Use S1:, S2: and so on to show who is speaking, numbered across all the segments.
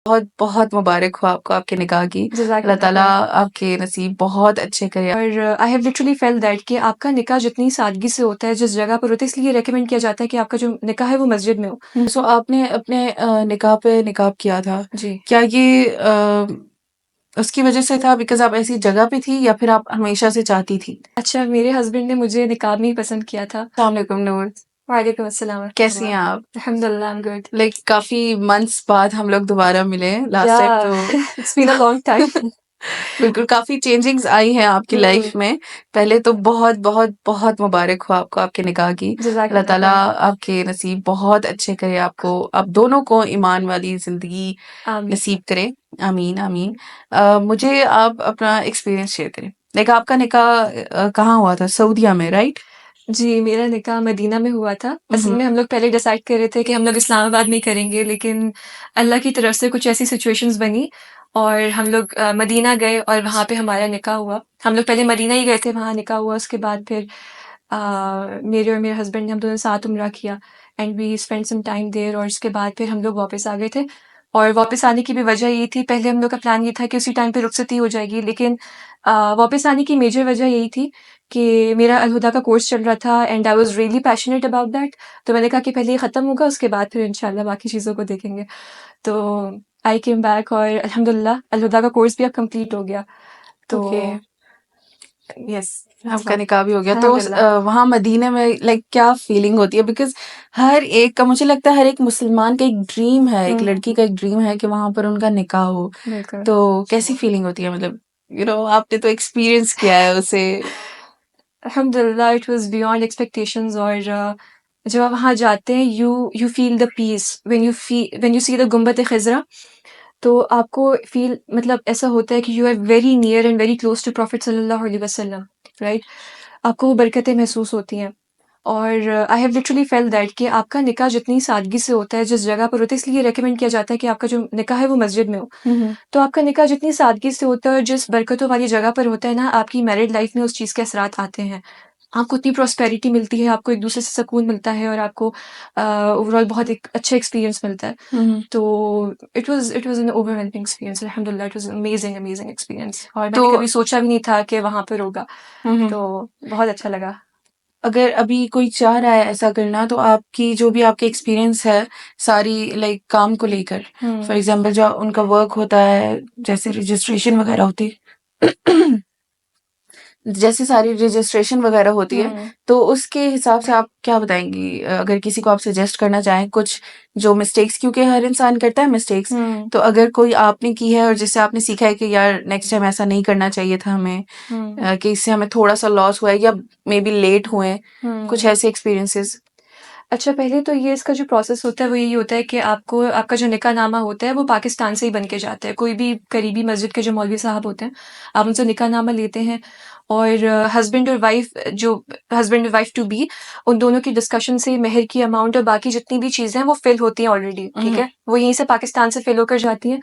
S1: बहुत बहुत मुबारक हो आपको आपके निकाह की। अल्लाह ताला आपके नसीब बहुत अच्छे करे।
S2: और I have literally felt that कि आपका निकाह जितनी सादगी से होता है, जिस जगह पर होता है, इसलिए रेकमेंड किया जाता है कि आपका जो निकाह है वो मस्जिद में हो।
S1: सो आपने अपने निकाह पे निकाब किया था।
S2: जी।
S1: क्या ये उसकी वजह से था बिकॉज़ आप ऐसी जगह पे थी या फिर आप हमेशा से चाहती थी?
S2: अच्छा, मेरे हस्बैंड ने मुझे निकाब में ही पसंद किया था।
S1: अस्सलाम वालेकुम नूर।
S2: वालेकुम अस्सलाम।
S1: कैसी हैं आप?
S2: अल्हम्दुलिल्लाह, आई एम गुड।
S1: लाइक काफ़ी मंथ्स बाद हम लोग दोबारा मिले। लास्ट टाइम तो
S2: it's been a long time.
S1: बिल्कुल काफ़ी चेंजिंग्स आई हैं आपकी लाइफ में। पहले तो बहुत बहुत बहुत मुबारक हो आपको आपके निकाह की। अल्लाह ताला आपके नसीब बहुत अच्छे करे आपको, आप दोनों को ईमान वाली ज़िंदगी
S2: आमीन।
S1: नसीब करे। आमीन, आमीन। मुझे आप अपना एक्सपीरियंस शेयर करें। लाइक आपका निकाह कहाँ हुआ था? सऊदीया में, राइट?
S2: जी, मेरा निकाह मदीना में हुआ था। असल में हम लोग पहले डिसाइड कर रहे थे कि हम लोग इस्लामाबाद में ही करेंगे, लेकिन अल्लाह की तरफ से कुछ ऐसी सिचुएशंस बनी और हम लोग मदीना गए और वहाँ पे हमारा निकाह हुआ। हम लोग पहले मदीना ही गए थे, वहाँ निकाह हुआ। उसके बाद फिर मेरे और मेरे हस्बैंड ने हम दोनों साथ उम्रा किया and we spend some time there और उसके बाद फिर हम लोग वापस आ गए थे। और वापस आने की भी वजह ये थी, पहले हम लोग का प्लान ये था कि उसी टाइम पे रुखसती हो जाएगी, लेकिन वापस आने की मेजर वजह यही थी कि मेरा अलहुदा का कोर्स चल रहा था and I was really passionate about that. तो मैंने कहा कि पहले ये ख़त्म होगा, उसके बाद फिर इंशाल्लाह बाकी चीज़ों को देखेंगे। तो आई केम बैक और अल्हम्दुलिल्लाह अलहुदा का कोर्स भी अब कंप्लीट हो गया। तो
S1: ओके।
S2: यस,
S1: आपका निकाह भी हो गया तो
S2: अल्हम्दुलिल्लाह।
S1: वहाँ मदीने में लाइक क्या फीलिंग होती है? बिकॉज़ हर एक का मुझे लगता है हर एक मुसलमान का एक ड्रीम है, एक लड़की का एक ड्रीम है कि वहाँ पर उनका निकाह हो।
S2: बिल्कुल।
S1: तो कैसी फीलिंग होती है? मतलब आपने तो एक्सपीरियंस किया है उसे।
S2: अल्हम्दुलिल्लाह इट वाज़ बियॉन्ड एक्सपेक्टेशंस और जब आप वहाँ जाते हैं you feel the peace when you see the गुंबद ख़िज़रा। तो आपको फ़ील मतलब ऐसा होता है कि you are very near and very close to prophet सल्लल्लाहु अलैहि वसल्लम, राइट? आपको वो बरकतें महसूस होती हैं और I have literally felt that कि आपका निकाह जितनी सादगी से होता है, जिस जगह पर होता है, इसलिए रेकमेंड किया जाता है कि आपका जो निकाह है वो मस्जिद में हो। तो आपका निकाह जितनी सादगी से होता है और जिस बरकतों वाली जगह पर होता है ना, आपकी मैरिड लाइफ़ में उस चीज़ के असरात आते हैं। आपको उतनी प्रॉस्पेरिटी मिलती है, आपको एक-दूसरे से सुकून मिलता है और आपको ओवरऑल बहुत एक अच्छा एक्सपीरियंस मिलता है। तो it was an overwhelming experience अल्हम्दुलिल्लाह it was amazing, amazing experience और मैंने
S1: तो
S2: कभी सोचा भी नहीं था कि वहाँ पर होगा।
S1: हुँ, हुँ।
S2: तो बहुत अच्छा लगा।
S1: अगर अभी कोई चाह रहा है ऐसा करना तो आपकी जो भी आपके एक्सपीरियंस है सारी लाइक काम को लेकर, फॉर एग्ज़ाम्पल जो उनका वर्क होता है, जैसे रजिस्ट्रेशन वगैरह होती है जैसे सारी रजिस्ट्रेशन वगैरह होती है, तो उसके हिसाब से आप क्या बताएँगी? अगर किसी को आप सजेस्ट करना चाहें कुछ जो मिस्टेक्स क्योंकि हर इंसान करता है मिस्टेक्स, तो अगर कोई आपने की है और जिससे आपने सीखा है कि यार नेक्स्ट टाइम ऐसा नहीं करना चाहिए था हमें कि इससे हमें थोड़ा-सा लॉस हुआ है या मेबी लेट हुए, कुछ ऐसे एक्सपीरियंसेस?
S2: अच्छा, पहले तो ये इसका जो प्रोसेस होता है वो यही होता है कि आपको आपका जो निकाहनामा होता है वो पाकिस्तान से ही बन के जाता है। कोई भी करीबी मस्जिद के जो मौलवी साहब होते हैं, आप उनसे निकाहनामा लेते हैं और हस्बैंड और वाइफ टू बी उन दोनों की डिस्कशन से मेहर की अमाउंट और बाकी जितनी भी चीज़ें हैं वो फ़िल होती हैं ऑलरेडी, ठीक है? वो यहीं से पाकिस्तान से फ़िल होकर जाती हैं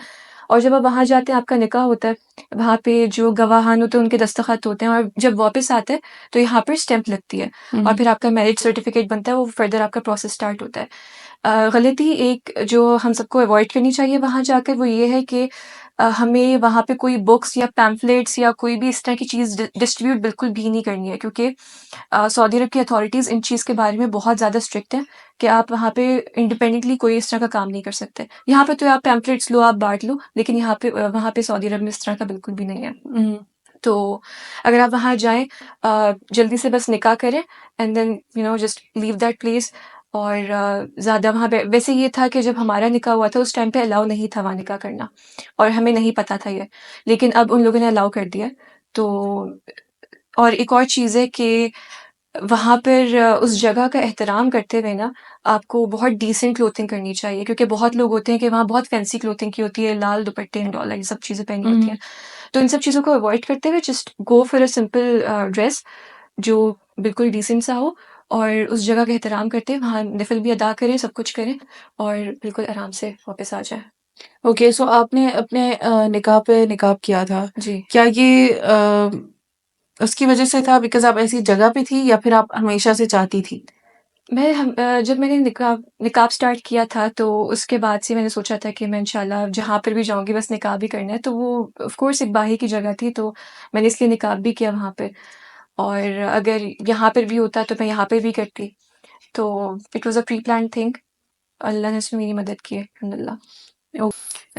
S2: और जब आप वहाँ जाते हैं आपका निकाह होता है, वहाँ पे जो गवाहान होते हैं उनके दस्तखत होते हैं और जब वापस आते हैं तो यहाँ पर स्टैंप लगती है और फिर आपका मैरिज सर्टिफिकेट बनता है, वो फर्दर आपका प्रोसेस स्टार्ट होता है। गलती एक जो हम सबको अवॉइड करनी चाहिए वहाँ जाकर वो ये है कि हमें वहाँ पे कोई बुक्स या पैम्फलेट्स या कोई भी इस तरह की चीज़ डिस्ट्रीब्यूट बिल्कुल भी नहीं करनी है क्योंकि सऊदी अरब की अथॉरिटीज़ इन चीज़ के बारे में बहुत ज़्यादा स्ट्रिक्ट हैं कि आप वहाँ पे इंडिपेंडेंटली कोई इस तरह का काम नहीं कर सकते। यहाँ पे तो आप पैम्फलेट्स लो, आप बाँट लो, लेकिन यहाँ पे वहाँ पे सऊदी अरब में इस तरह का बिल्कुल भी नहीं है। तो अगर आप वहाँ जाएँ जल्दी से बस निकाह करें and then just leave that place और ज़्यादा वहाँ पे वैसे ये था कि जब हमारा निकाह हुआ था उस टाइम पे अलाउ नहीं था वहाँ निकाह करना और हमें नहीं पता था ये, लेकिन अब उन लोगों ने अलाउ कर दिया है। तो और एक और चीज़ है कि वहाँ पर उस जगह का एहतराम करते हुए ना आपको बहुत डिसेंट क्लोथिंग करनी चाहिए क्योंकि बहुत लोग होते हैं कि वहाँ बहुत फैंसी क्लोथिंग की होती है, लाल दुपट्टे एंड ऑल ये सब चीज़ें पहनी होती हैं। तो इन सब चीज़ों को अवॉइड करते हुए just go for a simple dress जो बिल्कुल डिसेंट सा हो और उस जगह का एहतराम करते हुए वहाँ नफ़िल भी अदा करें, सब कुछ करें और बिल्कुल आराम से वापस आ जाएँ।
S1: ओके, सो आपने अपने निकाह पे निकाब किया था।
S2: जी।
S1: क्या ये उसकी वजह से था बिकॉज़ आप ऐसी जगह पे थी या फिर आप हमेशा से चाहती थी?
S2: जब मैंने निकाब स्टार्ट किया था तो उसके बाद से मैंने सोचा था कि मैं इंशाल्लाह जहाँ पर भी जाऊँगी बस निकाब ही करना है। तो वो ऑफ़ कोर्स एक बाही की जगह थी, तो मैंने इसलिए निकाब भी किया वहाँ पे। और अगर यहाँ पर भी होता तो मैं यहाँ पे भी करती। तो it was a pre planned thing. अल्लाह ने इसमें मेरी मदद की है अल्हम्दुलिल्लाह।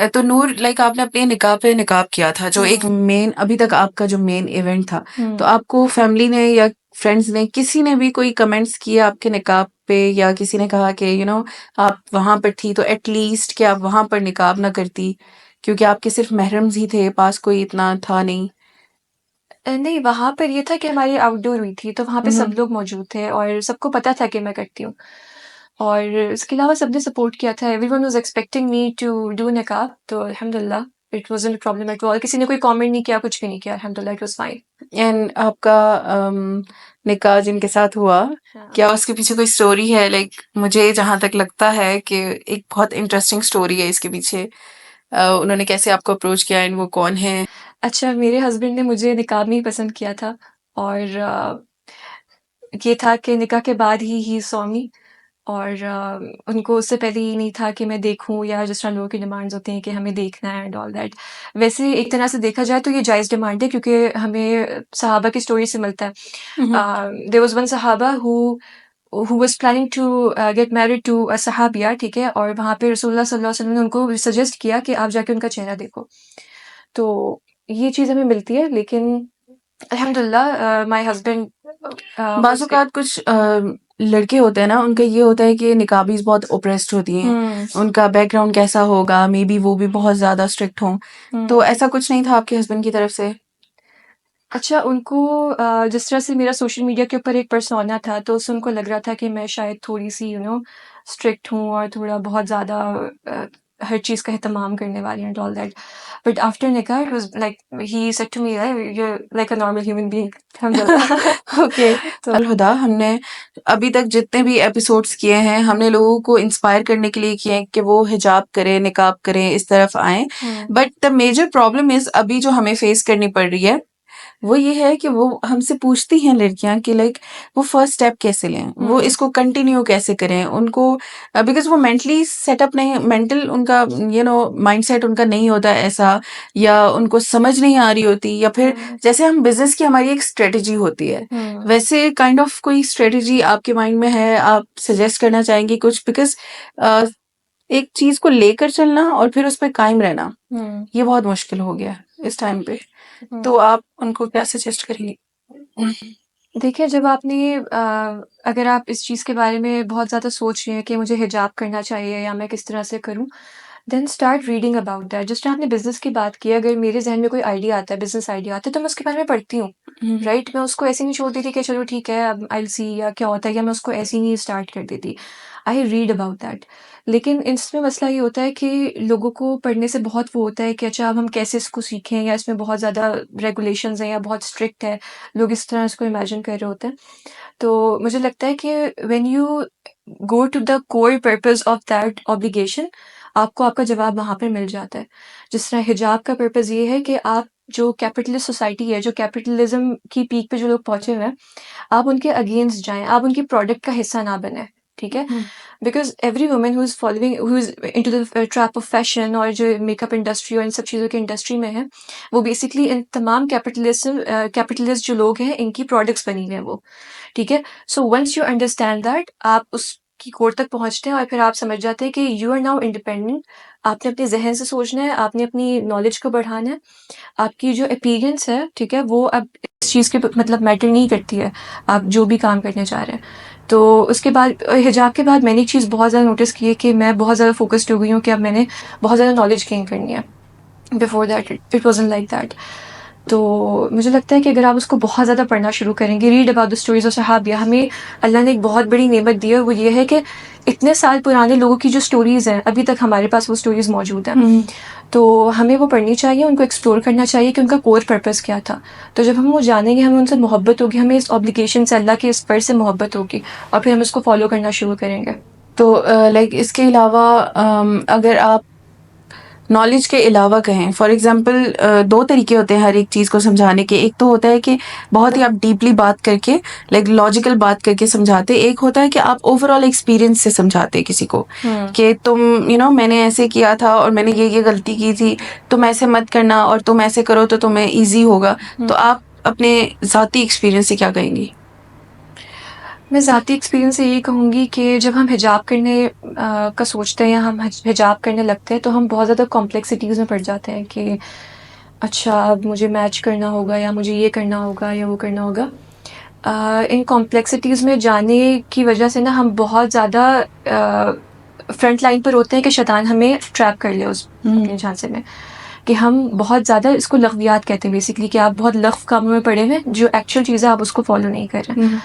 S1: तो नूर, लाइक आपने अपने निकाह पे निकाब किया था, जो एक मेन अभी तक आपका जो मेन इवेंट था, तो आपको फैमिली ने या फ्रेंड्स ने किसी ने भी कोई कमेंट्स किए आपके निकाब पे, या किसी ने कहा कि आप वहां पर थी तो एटलीस्ट कि आप वहां पर निकाब ना करती, क्योंकि आपके सिर्फ महरम्स ही थे, पास कोई इतना था नहीं?
S2: नहीं, वहाँ पर ये था कि हमारी आउटडोर हुई थी, तो वहाँ पे सब लोग मौजूद थे और सबको पता था कि मैं करती हूँ। और इसके अलावा सबने सपोर्ट किया था। Everyone was expecting me to do निकाह, तो अल्हम्दुलिल्लाह it wasn't a problem at all. किसी ने कोई कमेंट नहीं किया, कुछ भी नहीं किया। अल्हम्दुलिल्लाह इट वाज़ फाइन।
S1: एंड आपका निकाह जिनके साथ हुआ,
S2: हाँ।
S1: क्या उसके पीछे कोई स्टोरी है? लाइक मुझे जहां तक लगता है कि एक बहुत इंटरेस्टिंग स्टोरी है इसके पीछे। उन्होंने कैसे आपको अप्रोच किया एंड वो कौन है?
S2: अच्छा, मेरे हस्बैंड ने मुझे निकाह में ही पसंद किया था और ये था कि निकाह के बाद ही सॉ मी। और उनको उससे पहले ये नहीं था कि मैं देखूँ, या जिस तरह लोगों की डिमांड्स होती हैं कि हमें देखना है एंड ऑल दैट। वैसे एक तरह से देखा जाए तो ये जायज़ डिमांड है, क्योंकि हमें सहाबा की स्टोरी से मिलता है। देयर वाज़ वन सहाबा who was planning to get married to a सहाबिया, ठीक है? और वहाँ पे रसूलुल्लाह सल्लल्लाहु अलैहि वसल्लम ने उनको सजेस्ट किया कि आप जाके उनका चेहरा देखो। तो ये चीज़ हमें मिलती है, लेकिन अल्हम्दुलिल्लाह माय हस्बैंड
S1: बाज़ औक़ात कुछ लड़के होते हैं ना, उनका ये होता है कि निकाबीज़ बहुत ओप्रेस्ड होती हैं। उनका बैकग्राउंड कैसा होगा, मे बी वो भी बहुत ज़्यादा स्ट्रिक्ट हों। तो ऐसा कुछ नहीं था आपके हस्बैंड की तरफ से?
S2: अच्छा, उनको जिस तरह से मेरा सोशल मीडिया के ऊपर एक पर्सोना था, तो उससे उनको लग रहा था कि मैं शायद थोड़ी-सी स्ट्रिक्ट हूँ और थोड़ा बहुत ज़्यादा अ, हर चीज़ का एहतमाम करने वाली हूँ and all that. But after निकाह it was like he said to me, "you are like a normal human being." अल्हम्दुलिल्लाह।
S1: ओके।
S2: तो
S1: अल हुदा, हमने अभी तक जितने भी एपिसोड्स किए हैं, हमने लोगों को इंस्पायर करने के लिए किए हैं कि वो हिजाब करें, निकाब करें, इस तरफ आएँ। But the major problem is अभी जो हमें फेस करनी पड़ रही है, वो ये है कि वो हमसे पूछती हैं लड़कियां कि लाइक वो फर्स्ट स्टेप कैसे लें, वो इसको कंटिन्यू कैसे करें। उनको बिकॉज वो मेंटली सेटअप नहीं, मेंटल उनका माइंडसेट उनका नहीं होता ऐसा, या उनको समझ नहीं आ रही होती, या फिर जैसे हम बिजनेस की हमारी एक स्ट्रेटजी होती है, वैसे काइंड ऑफ कोई स्ट्रेटजी आपके माइंड में है, आप सजेस्ट करना चाहेंगी कुछ? बिकॉज एक चीज को लेकर चलना और फिर उस पर कायम रहना, ये बहुत मुश्किल हो गया है इस टाइम पे। तो आप उनको क्या सजेस्ट करेंगी?
S2: देखिए, जब आपने अगर आप इस चीज़ के बारे में बहुत ज़्यादा सोच रहे हैं कि मुझे हिजाब करना चाहिए या मैं किस तरह से करूँ, then start reading about that. जिस तरह आपने बिज़नेस की बात की, अगर मेरे ज़हन में कोई आइडिया आता है, बिज़नेस आइडिया आता है, तो मैं उसके बारे में पढ़ती हूँ, राइट? मैं उसको ऐसे नहीं छोड़ देती कि चलो ठीक है, अब आई विल सी या क्या होता है, या मैं उसको ऐसे ही नहीं स्टार्ट कर देती। I read about that. लेकिन इसमें मसला ये होता है कि लोगों को पढ़ने से बहुत वो होता है कि अच्छा, अब हम कैसे इसको सीखें, या इसमें बहुत ज़्यादा रेगुलेशंस हैं या बहुत स्ट्रिक्ट है। लोग इस तरह इसको इमेजिन कर रहे होते हैं। तो मुझे लगता है कि when you go to the core purpose of that obligation, आपको आपका जवाब वहाँ पर मिल जाता है। जिस तरह हिजाब का पर्पस ये है कि आप जो कैपिटलिस्ट सोसाइटी है, जो कैपिटलिज्म की पीक पे जो लोग पहुँचे हुए हैं, आप उनके अगेंस्ट जाएँ, आप उनकी प्रोडक्ट का हिस्सा ना बनें, ठीक है? Because every woman who is into the trap of fashion, और जो मेकअप इंडस्ट्री और इन सब चीज़ों की इंडस्ट्री में है, वो बेसिकली इन तमाम कैपिटलिस्ट जो लोग हैं, इनकी प्रोडक्ट्स बनी हुई हैं वो, ठीक है? So once you understand that, आप उसकी कोर तक पहुँचते हैं और फिर आप समझ जाते हैं कि यू आर नाउ इंडिपेंडेंट। आपने अपने ज़हन से सोचना है, आपने अपनी नॉलेज को बढ़ाना है, आपकी जो अपीयरेंस है, ठीक है? वो अब इस चीज़ के मतलब मैटर नहीं करती है, आप जो भी काम करने जा रहे हैं। तो उसके बाद हिजाब के बाद मैंने एक चीज़ बहुत ज़्यादा नोटिस की है कि मैं बहुत ज़्यादा फ़ोकस्ड हो गई हूँ कि अब मैंने बहुत ज़्यादा नॉलेज गेन करनी है। Before that it wasn't like that. तो मुझे लगता है कि अगर आप उसको बहुत ज़्यादा पढ़ना शुरू करेंगे, read about the stories of सहाबिया, हमें अल्लाह ने एक बहुत बड़ी नेमत दी है, वो ये है कि इतने साल पुराने लोगों की जो स्टोरीज़ हैं, अभी तक हमारे पास वो स्टोरीज़ मौजूद हैं। तो हमें वो पढ़नी चाहिए, उनको एक्सप्लोर करना चाहिए कि उनका कोर पर्पस क्या था। तो जब हम वो जानेंगे, हमें उनसे मोहब्बत होगी, हमें इस ऑब्लिगेशन से, अल्लाह के इस फ़र्ज़ से मोहब्बत होगी, और फिर हम उसको फ़ॉलो करना शुरू करेंगे।
S1: तो लाइक इसके अलावा अगर आप नॉलेज के अलावा कहें, फॉर एग्जांपल 2 तरीके होते हैं हर एक चीज़ को समझाने के। एक तो होता है कि बहुत ही आप डीपली बात करके, लाइक लॉजिकल बात करके समझाते। एक होता है कि आप ओवरऑल एक्सपीरियंस से समझाते किसी को कि तुम मैंने ऐसे किया था और मैंने ये गलती की थी, तुम ऐसे मत करना और तुम ऐसे करो तो तुम्हें ईज़ी होगा। तो आप अपने ज़ाती एक्सपीरियंस से क्या कहेंगी?
S2: मैं ज़ाती एक्सपीरियंस से यही कहूँगी कि जब हम हिजाब करने का सोचते हैं या हम हिजाब करने लगते हैं तो हम बहुत ज़्यादा कॉम्प्लेक्सिटीज़ में पड़ जाते हैं कि अच्छा अब मुझे मैच करना होगा या मुझे ये करना होगा या वो करना होगा। इन कॉम्प्लेक्सिटीज़ में जाने की वजह से ना हम बहुत ज़्यादा फ्रंट लाइन पर होते हैं कि शैतान हमें ट्रैप कर ले उस अपने झांसे में, कि हम बहुत ज़्यादा इसको लग़वियात कहते हैं बेसिकली, कि आप बहुत लग़्व कामों में पड़े हुए हैं, जो एक्चुअल चीज़ें आप उसको फ़ॉलो नहीं कर रहे हैं।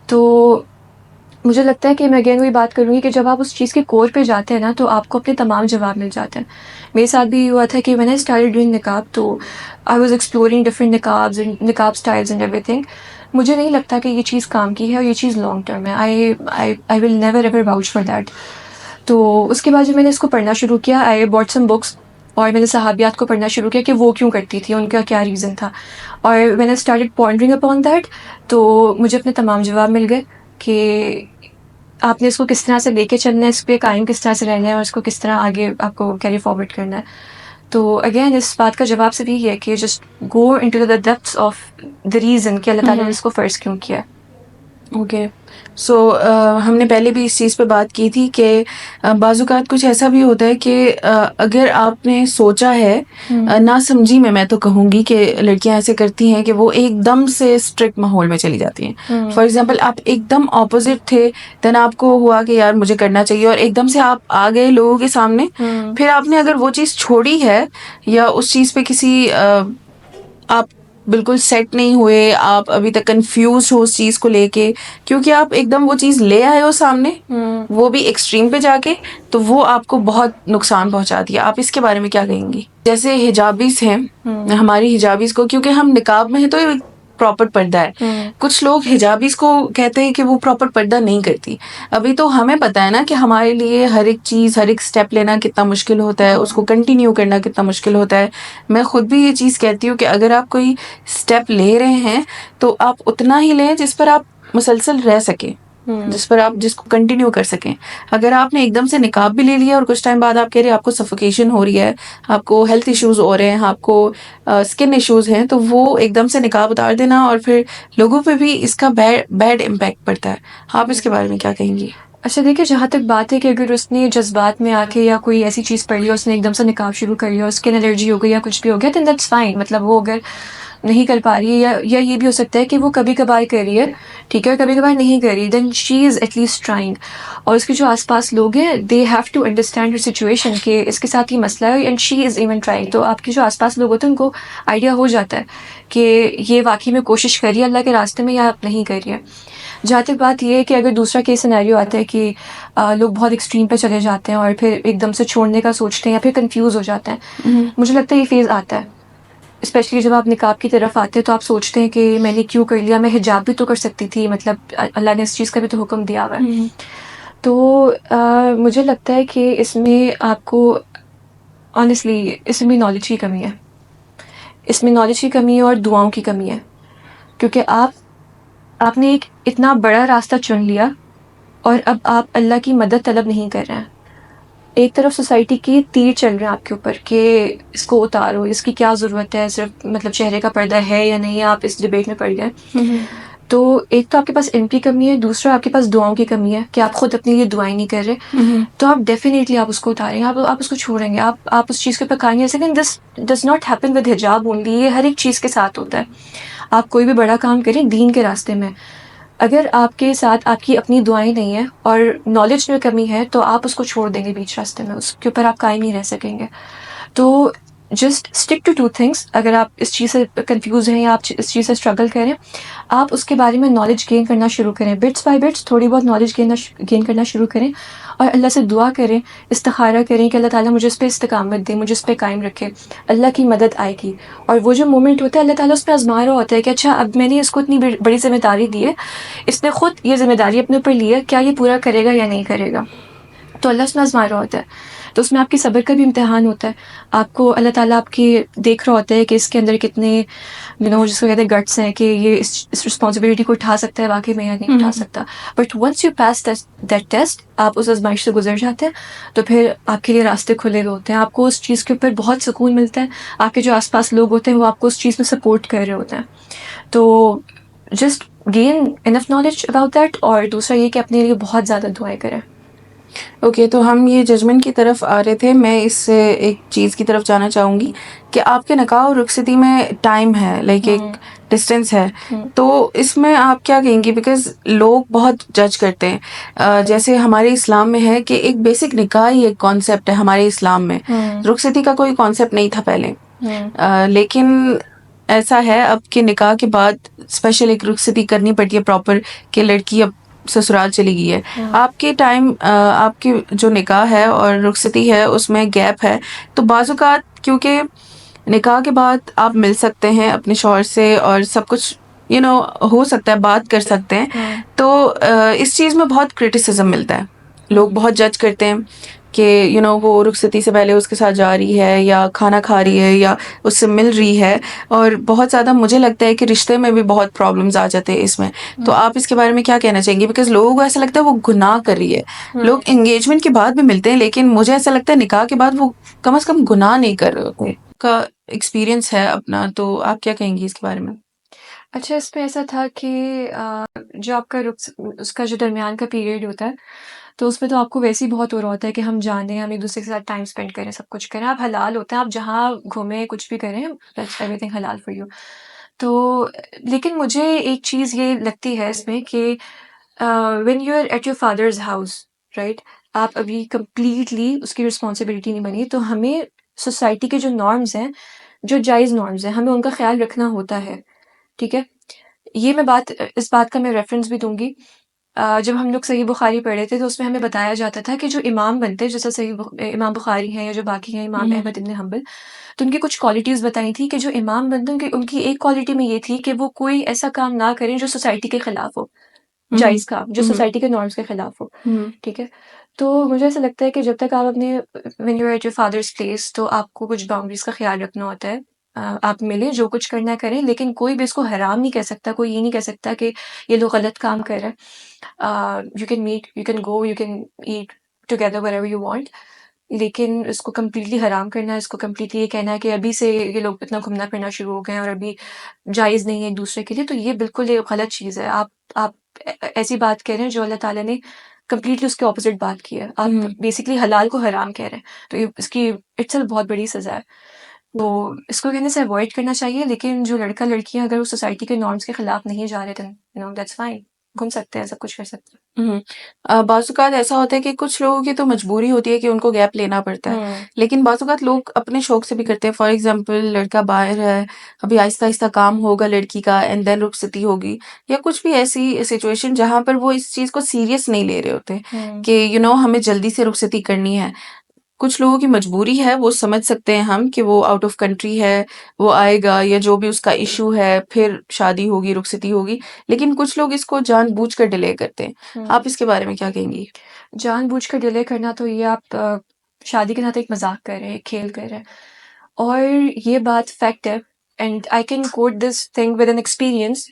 S2: तो मुझे लगता है कि मैं अगेन वही बात करूँगी कि जब आप उस चीज़ के कोर पे जाते हैं ना तो आपको अपने तमाम जवाब मिल जाते हैं। मेरे साथ भी हुआ था कि व्हेन आई स्टार्टेड डूइंग निकाब, तो आई वाज़ एक्सप्लोरिंग डिफरेंट निकाब्स एंड निकाब स्टाइल्स एंड एवरीथिंग। मुझे नहीं लगता कि ये चीज़ काम की है और ये चीज़ लॉन्ग टर्म है। I will never ever vouch for that. तो उसके बाद जब मैंने इसको पढ़ना शुरू किया, आई बॉट सम बुक्स और मैंने सहाबियात को पढ़ना शुरू किया कि वो क्यों करती थी, उनका क्या रीज़न था। और when I started pondering upon that, तो मुझे अपने तमाम जवाब मिल गए कि आपने इसको किस तरह से लेके चलना है, इस पे कायम किस तरह से रहना है और इसको किस तरह आगे आपको कैरी फॉरवर्ड करना है। तो अगेन इस बात का जवाब सिर्फ यही है कि just go into the depths of the reason कि अल्लाह ताला ने इसको फ़र्ज़ क्यों किया है।
S1: ओके। सो हमने पहले भी इस चीज़ पे बात की थी कि बाज़-औक़ात कुछ ऐसा भी होता है कि अगर आपने सोचा है, नासमझी में मैं तो कहूँगी कि लड़कियाँ ऐसे करती हैं कि वो एकदम से स्ट्रिक्ट माहौल में चली जाती हैं। फॉर एग्ज़ाम्पल आप एकदम ऑपोज़िट थे, देन आपको हुआ कि यार मुझे करना चाहिए और एकदम से आप आ गए लोगों के सामने। फिर आपने अगर वो चीज़ छोड़ी है या उस चीज़ पे किसी आप बिल्कुल सेट नहीं हुए, आप अभी तक कंफ्यूज हो उस चीज़ को लेके, क्योंकि आप एकदम वो चीज़ ले आए हो सामने, वो भी एक्सट्रीम पे जाके, तो वो आपको बहुत नुकसान पहुंचा दिया। आप इसके बारे में क्या कहेंगी? जैसे हिजाबीज हैं, हमारी हिजाबीज को, क्योंकि हम निकाब में हैं तो ये प्रॉपर पर्दा है। कुछ लोग हिजाबीज को कहते हैं कि वो प्रॉपर पर्दा नहीं करती। अभी तो हमें पता है ना कि हमारे लिए हर एक चीज़, हर एक स्टेप लेना कितना मुश्किल होता है, उसको कंटिन्यू करना कितना मुश्किल होता है। मैं खुद भी ये चीज़ कहती हूँ कि अगर आप कोई स्टेप ले रहे हैं तो आप उतना ही लें जिस पर आप मुसलसल रह सकें, जिस पर आप जिसको कंटिन्यू कर सकें। अगर आपने एकदम से निकाब भी ले लिया और कुछ टाइम बाद आप कह रहे हैं आपको सफोकेशन हो रही है, आपको हेल्थ इश्यूज हो रहे हैं, आपको स्किन इश्यूज हैं, तो वो एकदम से निकाब उतार देना और फिर लोगों पे भी इसका बैड इम्पैक्ट पड़ता है। आप इसके बारे में क्या कहेंगी?
S2: अच्छा देखिए, जहाँ तक बात है कि अगर उसने जज़्बात में आके या कोई ऐसी चीज़ पढ़ ली और उसने एकदम से निकाब शुरू कर लिया, स्किन एलर्जी हो गई या कुछ भी हो गया, देन दैट्स फाइन। मतलब वो अगर नहीं कर पा रही है या ये भी हो सकता है कि वो कभी-कभार कर रही है, ठीक है, और कभी-कभार नहीं कर रही, then she is at least trying. और उसके जो आस-पास लोग हैं, they have to understand her situation कि इसके साथ ये मसला है and she is even trying. तो आपके जो आस-पास लोग होते हैं, उनको आइडिया हो जाता है कि ये वाक़ई में कोशिश कर रही है अल्लाह के रास्ते में या नहीं कर रही है। जहाँ तक बात ये है कि अगर दूसरा केस सिनेरियो आता है कि लोग बहुत एक्सट्रीम पे चले जाते हैं और फिर एकदम से छोड़ने का सोचते हैं या फिर कंफ्यूज हो जाते हैं, मुझे लगता है ये फेज़ आता है। स्पेशली जब आप निकाब की तरफ आते हैं तो आप सोचते हैं कि मैंने क्यों कर लिया, मैं हिजाब भी तो कर सकती थी, मतलब अल्लाह ने इस चीज़ का भी तो हुक्म दिया हुआ है। तो मुझे लगता है कि इसमें आपको ऑनेस्टली इसमें नॉलेज की कमी है। इसमें नॉलेज की कमी है और दुआओं की कमी है, क्योंकि आपने एक इतना बड़ा रास्ता चुन लिया और अब आप अल्लाह की मदद तलब नहीं कर रहे हैं। एक तरफ सोसाइटी की तीर चल रहे हैं आपके ऊपर कि इसको उतारो, इसकी क्या ज़रूरत है, सिर्फ मतलब चेहरे का पर्दा है या नहीं, आप इस डिबेट में पड़ गए। तो एक तो आपके पास इल्म की कमी है, दूसरा आपके पास दुआओं की कमी है कि आप खुद अपने लिए दुआएं नहीं कर रहे। तो आप डेफिनेटली आप उसको उतारेंगे, आप उसको छोड़ेंगे, आप उस चीज़ के ऊपर कायम रह सकें। This does not happen with हिजाब ओनली, ये हर एक चीज़ के साथ होता है। आप कोई भी बड़ा काम करें दीन के रास्ते में, अगर आपके साथ आपकी अपनी दुआएं नहीं है और नॉलेज में कमी है, तो आप उसको छोड़ देंगे बीच रास्ते में, उसके ऊपर आप कायम नहीं रह सकेंगे। तो जस्ट स्टिक टू 2 थिंग्स। अगर आप इस चीज़ से कंफ्यूज हैं या आप इस चीज़ से स्ट्रगल करें, आप उसके बारे में नॉलेज गेन करना शुरू करें, बिट्स बाय बिट्स थोड़ी बहुत नॉलेज गेन करना शुरू करें और अल्लाह से दुआ करें, इस्तिखारा करें कि अल्लाह ताला मुझे इस पे इस्तिकामत दे, मुझे इस पे कायम रखे, अल्लाह की मदद आएगी। और वो जो मोमेंट होता है, अल्लाह ताला उस पर आजमा रहा होता है कि अच्छा अब मैंने इसको इतनी बड़ी जिम्मेदारी दी है, इसने खुद ये जिम्मेदारी अपने ऊपर ली है, क्या ये पूरा करेगा या नहीं करेगा। तो अल्लाह उसमें आज़मा रहा होता है। तो उसमें आपके सब्र का भी इम्तिहान होता है। आपको अल्लाह ताला आपकी देख रहा होता है कि इसके अंदर कितने जिसको कहते हैं गट्स हैं कि ये इस रिस्पॉन्सिबिलिटी को उठा सकता है वाक़ई में या नहीं उठा सकता। But once you pass that test, आप उस आज़माइश से गुज़र जाते हैं, तो फिर आपके लिए रास्ते खुले हुए होते हैं। आपको उस चीज़ के ऊपर बहुत सुकून मिलता है। आपके जो आस-पास लोग होते हैं वो आपको उस चीज़ में सपोर्ट कर रहे होते हैं। तो just gain enough knowledge about that, और दूसरा ये कि अपने लिए बहुत ज़्यादा दुआएँ करें।
S1: ओके, तो हम ये जजमेंट की तरफ आ रहे थे। मैं इससे एक चीज़ की तरफ जाना चाहूँगी कि आपके निकाह और रुखसती में टाइम है, लाइक एक डिस्टेंस है। तो इसमें आप क्या कहेंगी? बिकॉज़ लोग बहुत जज करते हैं। जैसे हमारे इस्लाम में है कि एक बेसिक निकाह ही एक कॉन्सेप्ट है हमारे इस्लाम में। रुखसती का कोई कॉन्सेप्ट नहीं था पहले। लेकिन ऐसा है अब कि निकाह के बाद स्पेशल एक रुखसती करनी पड़ती है प्रॉपर, कि लड़की अब ससुराल चली गई है। आपके टाइम आपकी जो निकाह है और रुखसती है उसमें गैप है, तो बाज़-औक़ात क्योंकि निकाह के बाद आप मिल सकते हैं अपने शौहर से और सब कुछ हो सकता है, बात कर सकते हैं। तो इस चीज़ में बहुत क्रिटिसिज्म मिलता है। लोग बहुत जज करते हैं कि वो रुखसती से पहले उसके साथ जा रही है या खाना खा रही है या उससे मिल रही है, और बहुत ज़्यादा मुझे लगता है कि रिश्ते में भी बहुत प्रॉब्लम्स आ जाते हैं इसमें। तो आप इसके बारे में क्या कहना चाहेंगी? बिकॉज़ लोगों को ऐसा लगता है वो गुनाह कर रही है। लोग एंगेजमेंट के बाद भी मिलते हैं, लेकिन मुझे ऐसा लगता है निकाह के बाद वो कम से कम गुनाह नहीं कर रहे होते। का एक्सपीरियंस है अपना, तो आप क्या कहेंगी इसके बारे में?
S2: अच्छा, इसमें ऐसा था कि जो आपका उसका जो दरमियान का पीरियड होता है, तो उसमें तो आपको वैसे ही बहुत हो रहा होता है कि हम जानें, हम एक-दूसरे के साथ टाइम स्पेंड करें, सब कुछ करें। आप हलाल होते हैं, आप जहाँ घूमें, कुछ भी करें, दैट्स एवरीथिंग हलाल फॉर यू। तो लेकिन मुझे एक चीज़ ये लगती है इसमें कि when you are at your father's house, right? आप अभी कंप्लीटली उसकी रिस्पॉन्सिबिलिटी नहीं बनी, तो हमें सोसाइटी के जो नॉर्म्स हैं, जो जायज़ नॉर्म्स हैं, हमें उनका ख़्याल रखना होता है, ठीक है? ये इस बात का मैं रेफ़रेंस भी दूँगी। जब हम लोग सही बुखारी पढ़े थे, तो उसमें हमें बताया जाता था कि जो इमाम बनते हैं, जैसे इमाम बुखारी हैं या जो बाकी हैं, इमाम अहमद इब्न हम्बल, तो उनकी कुछ क्वालिटीज़ बताई थी कि जो इमाम बनते हैं, उनकी एक क्वालिटी में ये थी कि वो कोई ऐसा काम ना करें जो सोसाइटी के खिलाफ हो, जायज़ काम, जो सोसाइटी के नॉर्म्स के खिलाफ हो, ठीक है? तो मुझे ऐसा लगता है कि जब तक आप अपने when you are at your father's place, तो आपको कुछ बाउंड्रीज़ का ख़्याल रखना होता है। आप मिलें, जो कुछ करना है करें, लेकिन कोई भी इसको हराम नहीं कह सकता, कोई ये नहीं कह सकता कि ये लोग गलत काम कर रहे हैं। You can meet, you can go, you can eat together wherever you want, लेकिन इसको कंप्लीटली हराम करना है, इसको कंप्लीटली ये कहना है कि अभी से ये लोग इतना घूमना-फिरना शुरू हो गए हैं और अभी जायज़ नहीं है एक-दूसरे के लिए, तो ये बिल्कुल एक गलत चीज़ है। आप ऐसी बात कह रहे हैं जो अल्लाह ताला ने कंप्लीटली उसके ऑपोज़िट बात की है। आप बेसिकली हलाल को हराम कह रहे हैं, तो ये इसकी इट्सेल्फ बहुत बड़ी सज़ा है। तो इसको कहने से अवॉइड करना चाहिए, लेकिन जो लड़का-लड़कियाँ अगर वो सोसाइटी के नॉर्म्स के खिलाफ नहीं जा रहे, देन दैट्स फाइन। घूम सकते हैं, सब कुछ कर सकते
S1: बाज़-औक़ात ऐसा होता है कि कुछ लोगों की तो मजबूरी होती है कि उनको गैप लेना पड़ता है।
S2: हैं।
S1: लेकिन बाज़-औक़ात लोग अपने शौक से भी करते हैं। फॉर एग्ज़ाम्पल लड़का बाहर है, अभी आहिस्ता-आहिस्ता काम होगा लड़की का एंड देन रुखसती होगी, या कुछ भी ऐसी सिचुएशन जहाँ पर वो इस चीज़ को सीरियस नहीं ले रहे होते कि हमें जल्दी से रुखसती करनी है। कुछ लोगों की मजबूरी है, वो समझ सकते हैं हम कि वो आउट ऑफ कंट्री है, वो आएगा या जो भी उसका इश्यू है, फिर शादी होगी, रुखसती होगी। लेकिन कुछ लोग इसको जानबूझकर डिले करते हैं। आप इसके बारे में क्या कहेंगी?
S2: जानबूझकर डिले करना, तो ये आप शादी के साथ एक मज़ाक कर रहे हैं, एक खेल कर रहे हैं। और ये बात फैक्ट है, and I can coat this thing with an experience.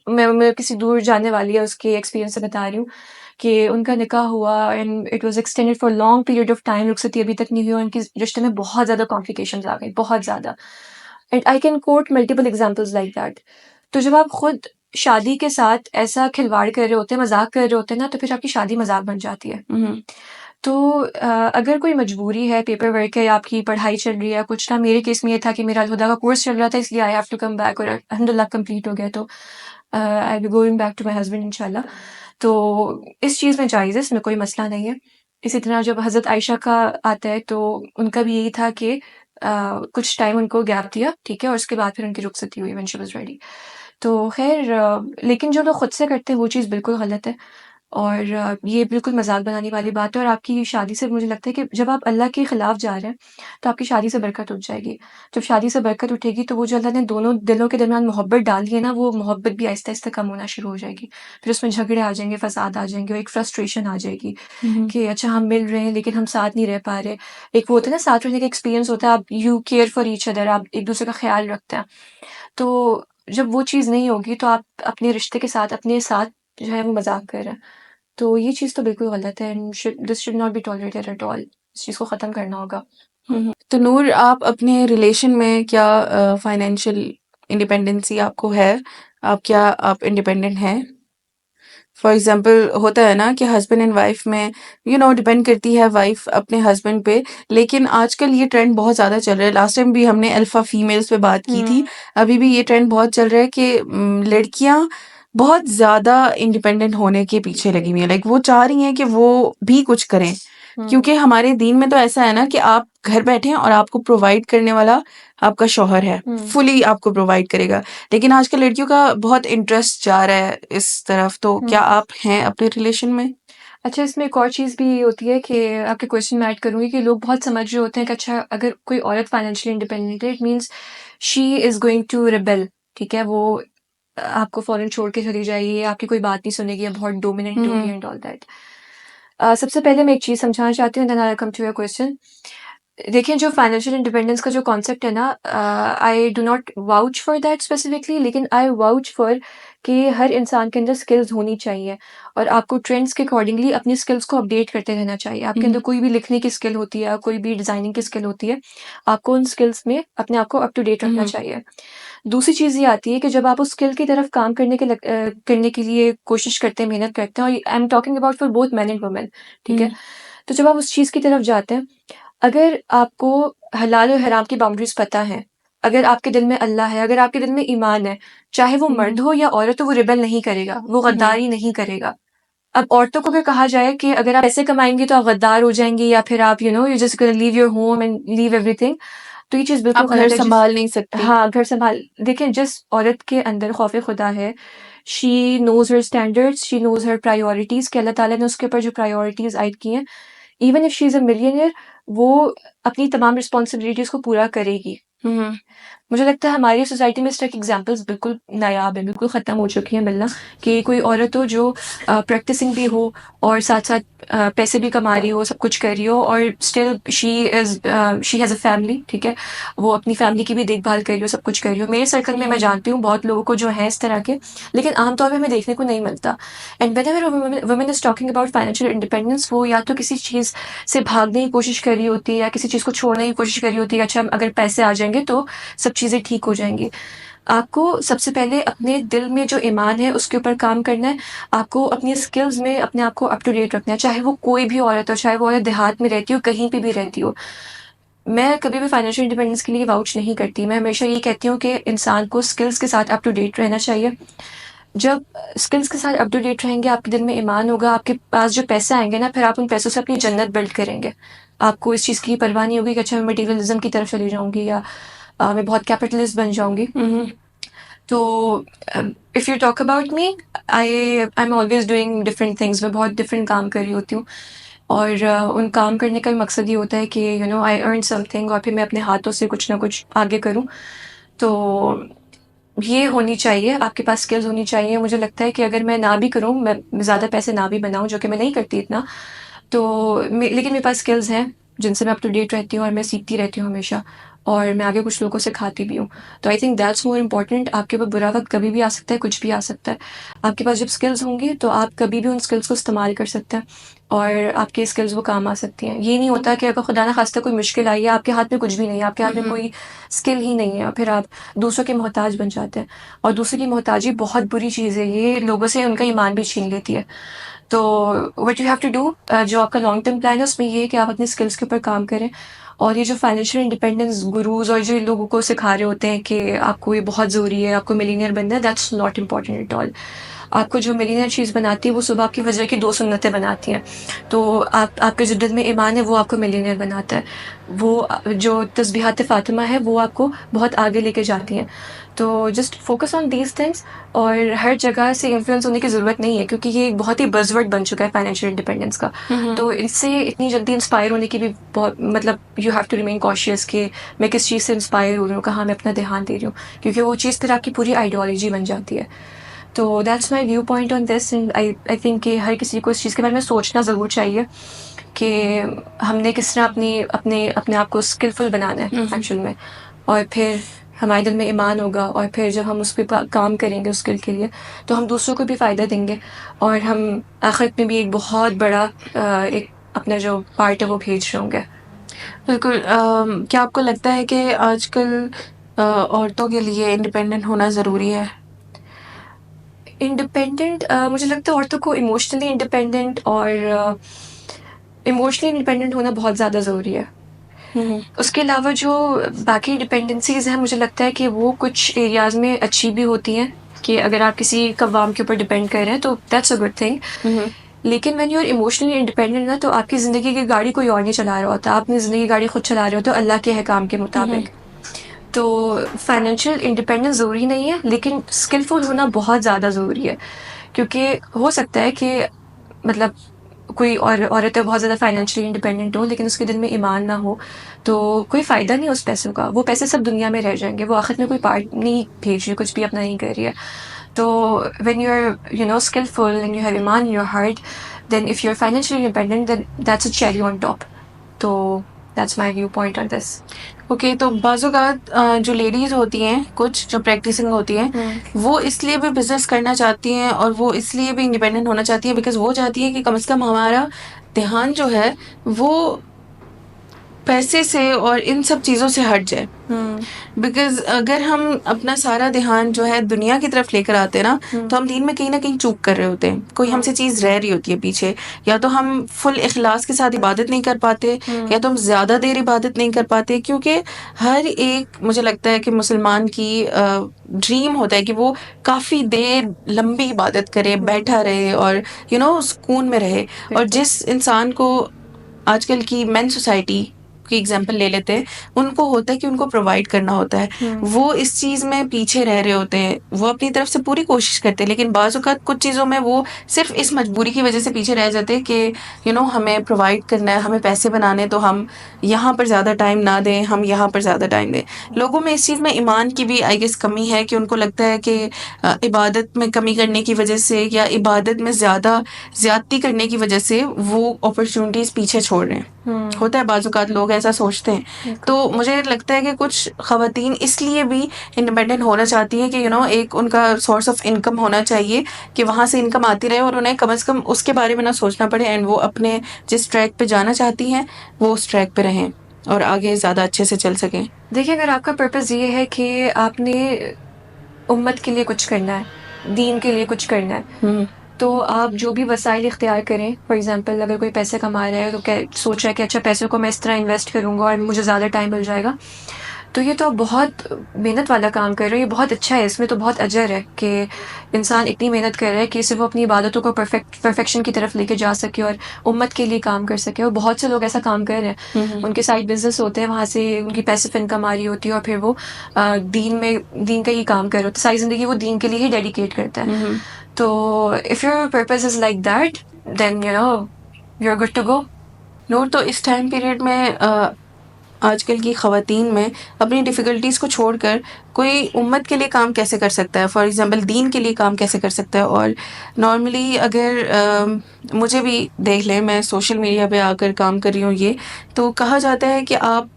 S2: मैं किसी दूर जाने वाली है उसके एक्सपीरियंस से बता रही हूँ कि उनका निकाह हुआ and it was extended for long period of time, रुखसती अभी तक नहीं हुई और उनके रिश्ते में बहुत ज़्यादा कॉम्प्लिकेशंस आ गई, बहुत ज़्यादा। And I can coat multiple examples like that. तो जब आप खुद शादी के साथ ऐसा खिलवाड़ कर रहे होते हैं, मज़ाक कर रहे होते हैं ना, तो फिर आपकी शादी मज़ाक बन जाती है। तो अगर कोई मजबूरी है, पेपर वर्क है या आपकी पढ़ाई चल रही है कुछ ना, मेरे केस में ये था कि मेरा अल-हुदा का कोर्स चल रहा था, इसलिए I have to come back और अल्हम्दुलिल्लाह कंप्लीट हो गया, तो I will be going back to my husband इंशाल्लाह। तो इस चीज़ में जायज़ है, इसमें कोई मसला नहीं है। इसी तरह जब हज़रत आयशा का आता है, तो उनका भी यही था कि कुछ टाइम उनको गैप दिया, ठीक है? और उसके बाद फिर उनकी रुखसती हुई व्हेन शी वाज़ रेडी। तो ख़ैर लेकिन जो लोग खुद से करते हैं वो चीज़ बिल्कुल गलत है। और ये बिल्कुल मज़ाक बनाने वाली बात है और आपकी शादी से मुझे लगता है कि जब आप अल्लाह के खिलाफ जा रहे हैं, तो आपकी शादी से बरकत उठ जाएगी। जब शादी से बरकत उठेगी तो वो जो अल्लाह ने दोनों दिलों के दरमियान मोहब्बत डाली है ना, वो मोहब्बत भी आहिस्ता-आहिस्ता कम होना शुरू हो जाएगी। फिर उसमें झगड़े आ जाएँगे, फ़साद आ जाएँगे और एक फ्रस्ट्रेशन आ जाएगी कि अच्छा हम मिल रहे हैं लेकिन हम साथ नहीं रह पा रहे। एक वो होता है ना साथ रहने का एक्सपीरियंस होता है, आप you care for each other, आप एक-दूसरे का ख़्याल रखते हैं। तो जब वो चीज़ नहीं होगी तो आप अपने रिश्ते के साथ, अपने साथ जो है वो मज़ाक कर रहे हैं। तो ये चीज़ तो बिल्कुल गलत है and this should not be tolerated at all. इस चीज़ को ख़त्म करना होगा।
S1: तो नूर, आप अपने रिलेशन में क्या फाइनेंशियल इंडिपेंडेंसी आपको है? आप इंडिपेंडेंट हैं? फॉर एग्जांपल होता है ना कि हस्बैंड एंड वाइफ में डिपेंड करती है वाइफ अपने हस्बैंड पे, लेकिन आजकल ये ट्रेंड बहुत ज़्यादा चल रहा है। लास्ट टाइम भी हमने अल्फा फीमेल्स पे बात की थी, अभी भी ये ट्रेंड बहुत चल रहा है कि लड़कियां बहुत ज़्यादा इंडिपेंडेंट होने के पीछे लगी हुई हैं। लाइक वो चाह रही हैं कि वो भी कुछ करें, क्योंकि हमारे दीन में तो ऐसा है ना कि आप घर बैठे हैं और आपको प्रोवाइड करने वाला आपका शौहर है, फुली आपको प्रोवाइड करेगा। लेकिन आजकल लड़कियों का बहुत इंटरेस्ट जा रहा है इस तरफ, तो क्या आप हैं अपने रिलेशन में?
S2: अच्छा, इसमें एक और चीज़ भी होती है कि आपके क्वेश्चन में ऐड करूँगी कि लोग बहुत समझ रहे होते हैं कि अच्छा अगर कोई औरत फाइनेंशियली इंडिपेंडेंट है, it means she is going to rebel, ठीक है? वो आपको फ़ौरन छोड़ के चली जाएगी, आपकी कोई बात नहीं सुनेगी या बहुत डोमिनेंट होगी एंड ऑल दैट। सबसे पहले मैं एक चीज़ समझाना चाहती हूँ, then I will come to your question. देखिए, जो फाइनेंशियल इंडिपेंडेंस का जो कॉन्सेप्ट है ना, I do not vouch for that specifically, लेकिन आई वाउच फॉर कि हर इंसान के अंदर स्किल्स होनी चाहिए और आपको ट्रेंड्स के अकॉर्डिंगली अपनी स्किल्स को अपडेट करते रहना चाहिए। आपके अंदर कोई भी लिखने की स्किल होती है, कोई भी डिज़ाइनिंग की स्किल होती है, आपको उन स्किल्स में अपने आप को अप टू डेट रखना चाहिए। दूसरी चीज़ ये आती है कि जब आप उस स्किल की तरफ काम करने के लिए कोशिश करते हैं, मेहनत करते हैं, और I am talking about for both men and women, ठीक है? तो जब आप उस चीज़ की तरफ जाते हैं, अगर आपको हलाल और हराम की बाउंड्रीज़ पता हैं, अगर आपके दिल में अल्लाह है, अगर आपके दिल में ईमान है, चाहे वो मर्द हो या औरत हो, वो रिबेल नहीं करेगा, वो गद्दारी नहीं करेगा। अब औरतों को अगर कहा जाए कि अगर आप पैसे कमाएँगी तो आप गद्दार हो जाएँगी या फिर आप you just gonna leave your home and leave everything, तो ये चीज़ बिल्कुल
S1: आप घर
S2: गलत है।
S1: संभाल नहीं सकती।
S2: हाँ, घर संभाल देखिए, जिस औरत के अंदर खौफ़े खुदा है, she knows her standards, she knows her priorities, कि अल्लाह ताला ने उसके ऊपर जो प्रायोरिटीज़ आयद की हैं, even if she is a millionaire, वो अपनी तमाम रिस्पॉन्सिबिलिटीज़ को पूरा करेगी। मुझे लगता है हमारी सोसाइटी में इस तरह की एग्जाम्पल्स बिल्कुल नायाब हैं, बिल्कुल ख़त्म हो चुकी हैं मिलना, कि कोई औरत हो जो प्रैक्टिसिंग भी हो और साथ-साथ पैसे भी कमा रही हो, सब कुछ कर रही हो और still she has a family, ठीक है? वो अपनी फैमिली की भी देखभाल कर रही हो, सब कुछ कर रही हो। मेरे सर्कल में मैं जानती हूँ बहुत लोगों को जो हैं इस तरह के, लेकिन आम तौर पे हमें देखने को नहीं मिलता। And whenever a woman is talking about financial independence, वो या तो किसी चीज़ से भागने की कोशिश कर रही होती है या किसी चीज़ को छोड़ने की कोशिश कर रही होती है, अच्छा अगर पैसे आ जाएँगे तो सब चीज़ें ठीक हो जाएँगी। आपको सबसे पहले अपने दिल में जो ईमान है उसके ऊपर काम करना है। आपको अपनी स्किल्स में अपने आप को अप टू डेट रखना है, चाहे वो कोई भी औरत हो, चाहे वो औरत देहात में रहती हो, कहीं पे भी रहती हो। मैं कभी भी फाइनेंशियल इंडिपेंडेंस के लिए वाउच नहीं करती। मैं हमेशा ये कहती हूँ कि इंसान को स्किल्स के साथ अप टू डेट रहना चाहिए। जब स्किल्स के साथ अप टू डेट रहेंगे, आपके दिल में ईमान होगा, आपके पास जो पैसे आएँगे ना, फिर आप उन पैसों से अपनी जन्नत बिल्ड करेंगे। आपको इस चीज़ की परवाह नहीं होगी कि अच्छा मैं मटेरियलिज़्म की तरफ चली जाऊँगी या मैं बहुत कैपिटलिस्ट बन जाऊँगी। तो if you talk about me, I am always doing different things. मैं बहुत डिफरेंट काम कर रही होती हूँ और उन काम करने का मकसद ये होता है कि आई अर्न समथिंग और फिर मैं अपने हाथों से कुछ ना कुछ आगे करूँ। तो ये होनी चाहिए, आपके पास स्किल्स होनी चाहिए। मुझे लगता है कि अगर मैं ना भी करूँ, मैं ज़्यादा पैसे ना भी बनाऊँ, जो कि मैं नहीं करती इतना, तो लेकिन मेरे पास स्किल्स हैं जिनसे मैं अप टू डेट रहती हूँ और मैं सीखती रहती हूँ हमेशा, और मैं आगे कुछ लोगों को सिखाती भी हूँ। तो I think that's more important. आपके ऊपर बुरा वक़्त कभी भी आ सकता है, कुछ भी आ सकता है। आपके पास जब स्किल्स होंगी तो आप कभी भी उन स्किल्स को इस्तेमाल कर सकते हैं और आपकी स्किल्स वो काम आ सकती हैं। ये नहीं होता कि अगर खुदा ना ख़ास्ता कोई मुश्किल आई है, आपके हाथ में कुछ भी नहीं है, आपके हाथ में कोई स्किल ही नहीं है, फिर आप दूसरों के मोहताज बन जाते हैं और दूसरों की मोहताजी बहुत बुरी चीज़ है। ये लोगों से उनका ईमान भी छीन लेती है। तो what you have to do, जो आपका लॉन्ग टर्म प्लान है उसमें ये है कि आप अपने स्किल्स के ऊपर काम करें। और ये जो फाइनेंशियल इंडिपेंडेंस गुरुज़ और जो लोगों को सिखा रहे होते हैं कि आपको ये बहुत ज़रूरी है, आपको मिलियनेयर बनना है, that's not important at all. आपको जो मिलियनेयर चीज़ बनाती है वो सुबह आपकी फजर की 2 सुन्नतें बनाती हैं। तो आपके जो दिल में ईमान है वो आपको मिलियनेयर बनाता है। वो जो तस्बीहात फ़ातिमा है वो आपको बहुत आगे लेके जाती हैं। तो just focus on these things, और हर जगह से इन्फ्लुएंस होने की ज़रूरत नहीं है, क्योंकि ये एक बहुत ही बज़वर्ड बन चुका है फाइनेंशियल इंडिपेंडेंस का। तो इससे इतनी जल्दी इंस्पायर होने की भी बहुत मतलब you have to remain cautious कि मैं किस चीज़ से इंस्पायर हो रही हूँ, कहाँ मैं अपना ध्यान दे रही हूँ, क्योंकि वो चीज़ फिर आपकी पूरी आइडियोलॉजी बन जाती है। तो that's my view point on this, and I think कि हर किसी को इस चीज़ के बारे में सोचना ज़रूर चाहिए कि हमने किस तरह अपने आप को स्किलफुल बनाना है एक्चुअल में, और फिर हमारे दिल में ईमान होगा, और फिर जब हम उस पर काम करेंगे उस स्किल के लिए, तो हम दूसरों को भी फ़ायदा देंगे, और हम आखिरत में भी एक बहुत बड़ा एक अपना जो पार्ट है वो भेज रहे होंगे।
S1: बिल्कुल। क्या आपको लगता है कि आजकल औरतों के लिए इंडिपेंडेंट होना ज़रूरी है?
S2: इंडिपेंडेंट मुझे लगता है औरतों को इमोशनली इंडिपेंडेंट और इमोशनली इंडिपेंडेंट होना बहुत ज़्यादा ज़रूरी है। उसके अलावा जो बाकी डिपेंडेंसीज़ हैं, मुझे लगता है कि वो कुछ एरियाज़ में अच्छी भी होती हैं, कि अगर आप किसी कवाम के ऊपर डिपेंड कर रहे हैं तो दैट्स अ गुड थिंग। लेकिन when you are emotionally independent ना, तो आपकी ज़िंदगी की गाड़ी कोई और नहीं चला रहा होता, आप अपनी ज़िंदगी की गाड़ी खुद चला रहे होते हो अल्लाह के अहकाम के मुताबिक। तो फाइनेंशियल इंडिपेंडेंस ज़रूरी नहीं है, लेकिन स्किलफुल होना बहुत ज़्यादा ज़रूरी है, क्योंकि हो सकता है कि मतलब कोई और औरतें बहुत ज़्यादा फाइनेंशियली इंडिपेंडेंट हो, लेकिन उसके दिल में ईमान ना हो, तो कोई फ़ायदा नहीं उस पैसों का। वो पैसे सब दुनिया में रह जाएँगे, वो आखिर में कोई पार्ट नहीं भेज रही, कुछ भी अपना नहीं कर रही है। तो when you are skilful and you have ईमान in your heart, then if you are financially independent, then that's a cherry on top. तो that's my viewpoint on this.
S1: Okay, तो बाज़-औक़ात जो लेडीज़ होती हैं, कुछ जो प्रैक्टिसिंग होती हैं, वो इसलिए भी बिज़नेस करना चाहती हैं और वो इसलिए भी इंडिपेंडेंट होना चाहती हैं बिकॉज़ वो चाहती हैं कि कम से कम हमारा ध्यान जो है वो पैसे से और इन सब चीज़ों से हट जाए। बिकॉज़ अगर हम अपना सारा ध्यान जो है दुनिया की तरफ लेकर आते हैं ना, तो हम दीन में कहीं न कहीं चूक कर रहे होते हैं। कोई हमसे चीज़ रह रही होती है पीछे, या तो हम फुल इख़लास के साथ इबादत नहीं कर पाते, या तो हम ज़्यादा देर इबादत नहीं कर पाते, क्योंकि हर एक मुझे लगता है कि मुसलमान की ड्रीम होता है कि वो काफ़ी देर लंबी इबादत करे, बैठा रहे और सुकून में रहे। और जिस इंसान को आजकल की मेन सोसाइटी की एग्जांपल ले लेते हैं, उनको होता है कि उनको प्रोवाइड करना होता है। वो इस चीज़ में पीछे रह रहे होते हैं। वो अपनी तरफ से पूरी कोशिश करते हैं, लेकिन बाज़ औक़ात कुछ चीज़ों में वो सिर्फ़ इस मजबूरी की वज़ह से पीछे रह जाते हैं कि हमें प्रोवाइड करना है, हमें पैसे बनाने, तो हम यहाँ पर ज़्यादा टाइम ना दें, हम यहाँ पर ज़्यादा टाइम दें। लोगों में इस चीज़ में ईमान की भी आई गेस कमी है कि उनको लगता है कि इबादत में कमी करने की वज़ह से या इबादत में ज़्यादा ज़्यादती करने की वज़ह से वो अपॉर्चुनिटीज़ पीछे छोड़ रहे हैं। होता है, बाज़ औक़ात लोग ऐसा सोचते हैं। तो मुझे लगता है कि कुछ ख़वातीन इसलिए भी इंडिपेंडेंट होना चाहती हैं कि एक उनका सोर्स ऑफ इनकम होना चाहिए, कि वहाँ से इनकम आती रहे और उन्हें कम से कम उसके बारे में ना सोचना पड़े, एंड वो अपने जिस ट्रैक पे जाना चाहती हैं वो उस ट्रैक पे रहें और आगे ज़्यादा अच्छे से चल सकें।
S2: देखिए, अगर आपका पर्पस ये है कि आपने उम्मत के लिए कुछ करना है, दीन के लिए कुछ करना है, तो आप जो भी वसाइल इख्तियार करें, फॉर एग्ज़ाम्पल अगर कोई पैसे कमा रहा है तो सोच रहा है कि अच्छा पैसों को मैं इस तरह इन्वेस्ट करूँगा और मुझे ज़्यादा टाइम मिल जाएगा, तो ये तो आप बहुत मेहनत वाला काम कर रहे हो। ये बहुत अच्छा है, इसमें तो बहुत अजर है कि इंसान इतनी मेहनत कर रहा है कि सिर्फ वो अपनी इबादतों को परफेक्शन की तरफ लेके जा सके और उम्मत के लिए काम कर सके। और बहुत से लोग ऐसा काम कर रहे हैं, उनके साइड बिजनेस होते हैं, वहाँ से उनकी पैसिव इनकम आ रही होती है, और फिर वो दीन का ही काम कर रहे होते हैं, सारी ज़िंदगी वो दीन के लिए ही डेडिकेट करता है। तो if your purpose is like that, then you are good to go.
S1: नूर, तो इस टाइम पीरियड में आजकल की ख़वातीन में अपनी डिफ़िकल्टीज़ को छोड़कर कोई उम्मत के लिए काम कैसे कर सकता है? फॉर एग्ज़ाम्पल दीन के लिए काम कैसे कर सकता है? और नॉर्मली अगर मुझे भी देख लें, मैं सोशल मीडिया पे आकर काम कर रही हूँ, तो कहा जाता है कि आप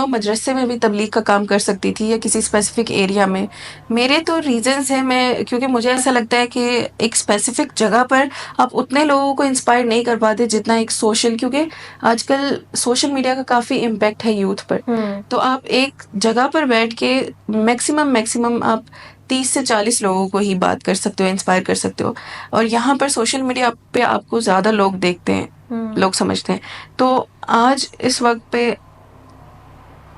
S1: मदरसे में भी तबलीग का काम कर सकती थी या किसी स्पेसिफिक एरिया में। मेरे तो रीज़न्स हैं, क्योंकि मुझे ऐसा लगता है कि एक स्पेसिफिक जगह पर आप उतने लोगों को इंस्पायर नहीं कर पाते जितना एक क्योंकि आजकल सोशल मीडिया का काफ़ी इम्पैक्ट है यूथ पर। तो आप एक जगह पर बैठ के मैक्सिमम आप 30 से 40 लोगों को ही बात कर सकते हो, इंस्पायर कर सकते हो। और यहाँ पर सोशल मीडिया पे आपको ज़्यादा लोग देखते हैं, लोग समझते हैं। तो आज इस वक्त पे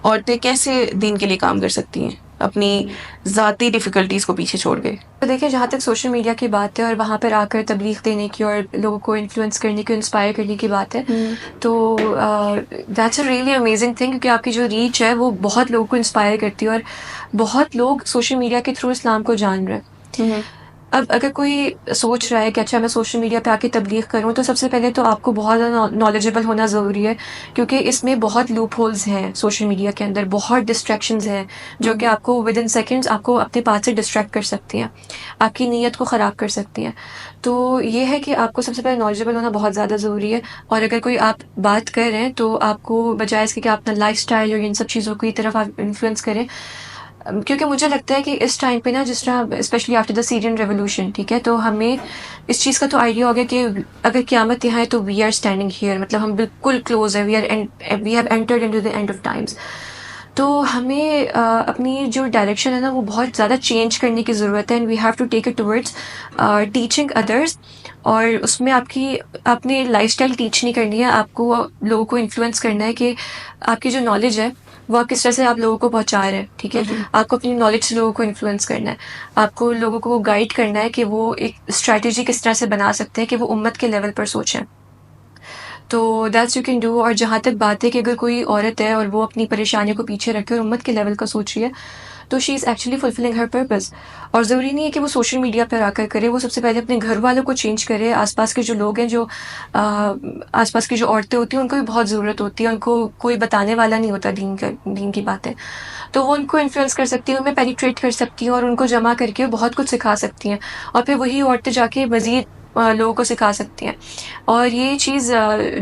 S1: औरतें कैसे दीन के लिए काम कर सकती हैं? अपनी ज़ाती डिफ़िकल्टीज़ को पीछे छोड़ के।
S2: तो देखिए, जहाँ तक सोशल मीडिया की बात है और वहाँ पर आकर तबलीग देने की और लोगों को इन्फ्लुएंस करने की, इंस्पायर करने की बात है, तो that's a really amazing thing, क्योंकि आपकी जो रीच है वो बहुत लोगों को इंस्पायर करती है और बहुत लोग सोशल मीडिया के थ्रू इस्लाम को जान रहे हैं। अब अगर कोई सोच रहा है कि अच्छा मैं सोशल मीडिया पे आके तबलीग करूँ, तो सबसे पहले तो आपको बहुत ज़्यादा नॉलेजेबल होना ज़रूरी है, क्योंकि इसमें बहुत लूप होल्स हैं सोशल मीडिया के अंदर, बहुत डिस्ट्रैक्शंस हैं जो कि आपको विद इन सेकंड्स आपको अपने पाथ से डिस्ट्रैक्ट कर सकती हैं, आपकी नीयत को ख़राब कर सकती हैं। तो ये है कि आपको सबसे पहले नॉलेजेबल होना बहुत ज़्यादा ज़रूरी है, और अगर कोई आप बात कर रहे हैं तो आपको बजाय इसके कि आप अपना लाइफ़स्टाइल और इन सब चीज़ों की तरफ आप इन्फ्लुएंस करें, क्योंकि मुझे लगता है कि इस टाइम पे ना, जिस तरह specially after the Syrian revolution, ठीक है, तो हमें इस चीज़ का तो आइडिया हो गया कि अगर क़यामत यहाँ है तो वी आर स्टैंडिंग हियर, मतलब हम बिल्कुल क्लोज है, we have entered into the end of times. तो हमें अपनी जो डायरेक्शन है ना वो बहुत ज़्यादा चेंज करने की ज़रूरत है, and we have to take it towards teaching others. और उसमें आपने लाइफस्टाइल टीच नहीं करनी है, आपको लोगों को इन्फ्लुएंस करना है कि आपकी जो नॉलेज है वो आप किस तरह से आप लोगों को पहुंचा रहे हैं, ठीक है। आपको अपनी नॉलेज से लोगों को इन्फ्लुएंस करना है, आपको लोगों को गाइड करना है कि वो एक स्ट्रैटेजी किस तरह से बना सकते हैं कि वो उम्मत के लेवल पर सोचें। तो दैट्स यू कैन डू। और जहाँ तक बात है कि अगर कोई औरत है और वो अपनी परेशानियों को पीछे रखे और उम्मत के लेवल का सोच रही है, तो she is actually fulfilling her purpose. और ज़रूरी नहीं है कि वो सोशल मीडिया पर आकर करे, वो सबसे पहले अपने घर वालों को चेंज करे, आसपास के जो लोग हैं, जो आसपास की जो औरतें होती हैं, उनको भी बहुत ज़रूरत होती है, उनको कोई बताने वाला नहीं होता दीन की बातें, तो वो उनको इन्फ्लुएंस कर सकती हैं, उनमें पेनिट्रेट कर सकती हैं और उनको जमा करके बहुत कुछ सिखा सकती हैं, और फिर वही औरतें जाके मज़ीद लोगों को सिखा सकती हैं। और ये चीज़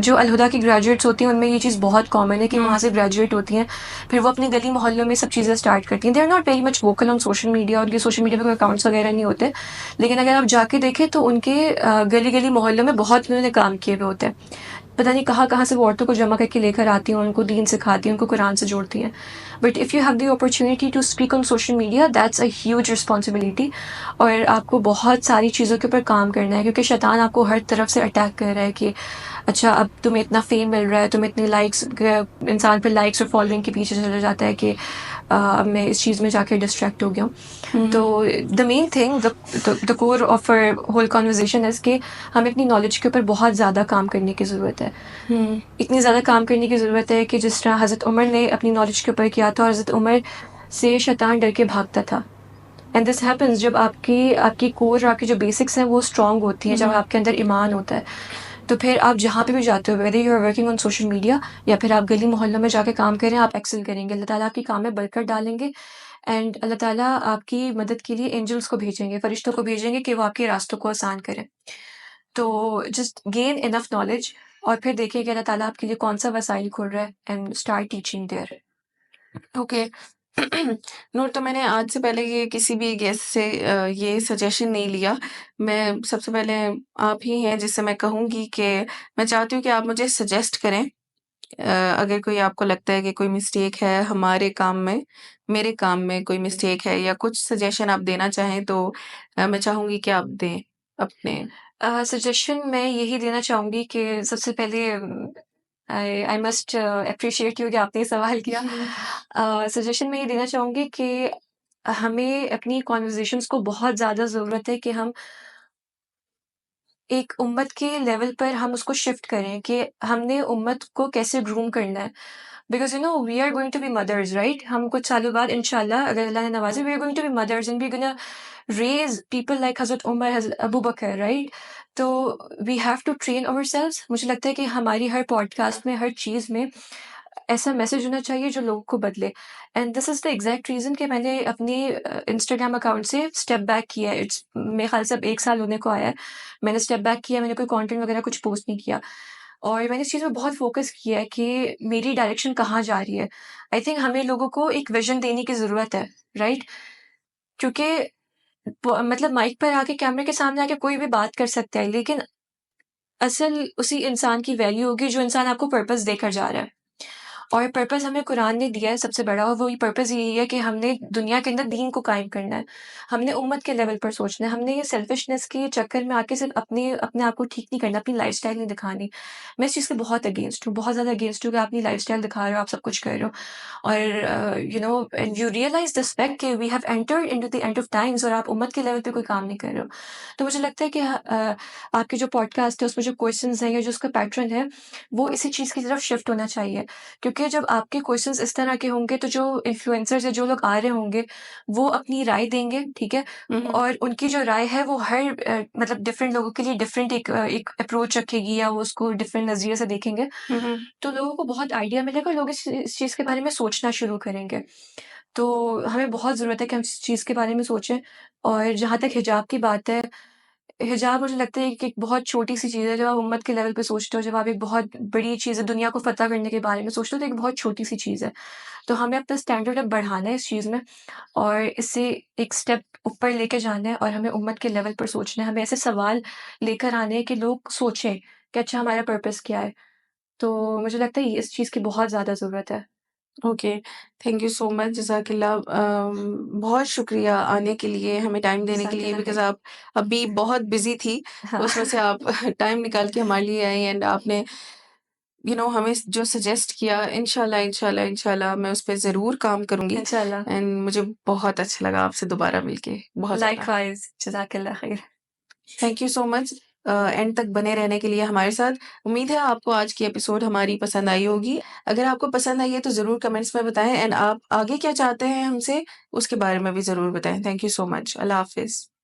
S2: जो अलहुदा की ग्रेजुएट्स होती हैं, उनमें ये चीज़ बहुत कॉमन है कि वहाँ से ग्रेजुएट होती हैं, फिर वो अपने गली मोहल्लों में सब चीज़ें स्टार्ट करती हैं। They are not very much vocal on social media, और ये सोशल मीडिया पे कोई अकाउंट्स वगैरह नहीं होते, लेकिन अगर आप जाके देखें तो उनके गली-गली मोहल्लों में बहुत उन्होंने काम किए हुए होते हैं। पता नहीं कहाँ-कहाँ से वो औरतों को जमा करके लेकर आती हैं, उनको दीन सिखाती हैं, उनको कुरान से जोड़ती हैं। But if you have the opportunity to speak on social media, that's a huge responsibility, और आपको बहुत सारी चीज़ों के ऊपर काम करना है, क्योंकि शैतान आपको हर तरफ से अटैक कर रहा है कि अच्छा, अब तुम्हें इतना फ़ेम मिल रहा है, तुम्हें इतनी लाइक्स, इंसान फिर लाइक्स और फॉलोइंग के पीछे चला जाता है कि अब मैं इस चीज़ में जाके डिस्ट्रैक्ट हो गया हूँ। तो the main thing, the core of our whole conversation is कि हमें अपनी नॉलेज के ऊपर बहुत ज़्यादा काम करने की ज़रूरत है। इतनी ज़्यादा काम करने की ज़रूरत है कि जिस तरह हज़रत उमर ने अपनी नॉलेज के ऊपर किया था, और हज़रत उमर से शैतान डर के भागता था। एंड दिस हैपेंस जब आपकी कोर, आपकी जो बेसिक्स हैं वो स्ट्रॉन्ग होती हैं, जब आपके अंदर ईमान होता है, तो फिर आप जहाँ पे भी जाते हो, whether you are working on social media या फिर आप गली मोहल्लों में जाके काम करें, आप एक्सेल करेंगे। अल्लाह ताला आपके काम में बरकत डालेंगे, एंड अल्लाह ताला आपकी मदद के लिए एंजल्स को भेजेंगे, फरिश्तों को भेजेंगे कि वो आपके रास्तों को आसान करें। तो जस्ट गेन इनफ नॉलेज, और फिर देखिए कि अल्लाह ताला आपके लिए कौन सा वसाइल खोल रहा है, and start teaching there.
S1: Okay. Note, तो मैंने आज से पहले ये किसी भी गेस्ट से ये सजेशन नहीं लिया। मैं सबसे पहले आप ही हैं जिससे मैं कहूँगी कि मैं चाहती हूँ कि आप मुझे सजेस्ट करें। अगर कोई आपको लगता है कि कोई मिस्टेक है हमारे काम में, मेरे काम में कोई मिस्टेक है, या कुछ सजेशन आप देना चाहें, तो मैं चाहूँगी कि आप दें अपने।
S2: सजेशन मैं यही देना चाहूँगी कि सबसे पहले आई मस्ट एप्रिशिएट यू कि आपने ये सवाल किया। सजेशन मैं ये देना चाहूँगी कि हमें अपनी कन्वर्सेशंस को बहुत ज़्यादा ज़रूरत है कि हम एक उम्मत के लेवल पर हम उसको शिफ्ट करें कि हमने उम्मत को कैसे ग्रूम करना है। Because you know we are going to be mothers, right? हम कुछ सालों बाद इंशाल्लाह, अगर अल्लाह ने नवाज़े, we are going to be mothers, and we are gonna raise people like हज़रत उमर, हज़रत अबू बकर, राइट? तो we have to train ourselves. मुझे लगता है कि हमारी हर पॉडकास्ट में, हर चीज़ में ऐसा मैसेज होना चाहिए जो लोगों को बदले। And this is the exact reason कि मैंने अपने इंस्टाग्राम अकाउंट से स्टेप बैक किया है। इट्स मेरे ख़्याल से अब 1 साल होने को आया है। मैंने स्टेप बैक किया, मैंने कोई कंटेंट वगैरह कुछ पोस्ट नहीं किया, और मैंने इस चीज़ में बहुत फ़ोकस किया है कि मेरी डायरेक्शन कहाँ जा रही है। आई थिंक हमें लोगों को एक विज़न देने की ज़रूरत है, राइट? क्योंकि मतलब माइक पर आके, कैमरे के सामने आके कोई भी बात कर सकता है, लेकिन असल उसी इंसान की वैल्यू होगी जो इंसान आपको पर्पस देकर जा रहा है। और पर्पस हमें कुरान ने दिया है सबसे बड़ा, और वही पर्पस यही है कि हमने दुनिया के अंदर दीन को कायम करना है। हमने उम्मत के लेवल पर सोचना है। हमने ये सेल्फिशनेस के चक्कर में आके सिर्फ अपने आप को ठीक नहीं करना, अपनी लाइफ़स्टाइल नहीं दिखानी। मैं इस चीज़ से बहुत अगेंस्ट हूँ, बहुत ज़्यादा अगेंस्ट हूँ कि आप अपनी लाइफ़स्टाइल दिखा रहे हो, आप सब कुछ कर रहे हो। और and you realise this fact कि we have entered into the end of times, और आप उम्मत के लेवल पे कोई काम नहीं कर रहे हो। तो मुझे लगता है कि आपके जो पॉडकास्ट है उसमें जो क्वेश्चंस हैं या जो उसका पैटर्न है, वो इसी चीज़ की तरफ शिफ्ट होना चाहिए। क्योंकि जब आपके क्वेश्चंस इस तरह के होंगे तो जो इन्फ्लुएंसर्स या जो लोग आ रहे होंगे, वो अपनी राय देंगे, ठीक है? और उनकी जो राय है वो हर मतलब डिफरेंट लोगों के लिए डिफरेंट एक अप्रोच रखेगी, या वो उसको डिफरेंट नज़रिए से देखेंगे। तो लोगों को बहुत आइडिया मिलेगा और लोग इस चीज़ के बारे में सोचना शुरू करेंगे। तो हमें बहुत ज़रूरत है कि हम इस चीज़ के बारे में सोचें। और जहाँ तक हिजाब की बात है, हिजाब मुझे लगता है कि एक बहुत छोटी-सी चीज़ है। जब आप उम्मत के लेवल पे सोचते हो, जब आप एक बहुत बड़ी चीज़ है, दुनिया को फ़तह करने के बारे में सोचते हो, तो एक बहुत छोटी-सी चीज़ है। तो हमें अपना स्टैंडर्ड अब बढ़ाना है इस चीज़ में, और इससे एक स्टेप ऊपर लेके जाना है, और हमें उम्मत के लेवल पर सोचना है। हमें ऐसे सवाल लेकर आने हैं कि लोग सोचें कि अच्छा, हमारा पर्पस क्या है? तो मुझे लगता है इस चीज़ की बहुत ज़्यादा ज़रूरत है।
S1: Okay, thank you so much, जज़ाकिल्लाह। बहुत शुक्रिया आने के लिए, हमें टाइम देने के लिए,
S2: जज़ाकल्लाह
S1: बिकॉज़
S2: खैर।
S1: आप अभी बहुत बिज़ी थी,
S2: हाँ।
S1: उसमें से आप टाइम निकाल के हमारे लिए आई एंड आपने हमें जो सजेस्ट किया, इंशाल्लाह, इंशाल्लाह, इंशाल्लाह मैं उस पे ज़रूर काम करूँगी
S2: इंशाल्लाह।
S1: एंड मुझे बहुत अच्छा लगा आपसे दोबारा मिलके, बहुत ज़्यादा।
S2: लाइकवाइज़, जज़ाकल्लाह खैर।
S1: Thank you so much and तक बने रहने के लिए हमारे साथ। उम्मीद है आपको आज की एपिसोड हमारी पसंद आई होगी। अगर आपको पसंद आई है तो ज़रूर कमेंट्स में बताएँ एंड आप आगे क्या चाहते हैं हमसे, उसके बारे में भी ज़रूर बताएँ। Thank you so much. अल्लाह हाफ़िज़।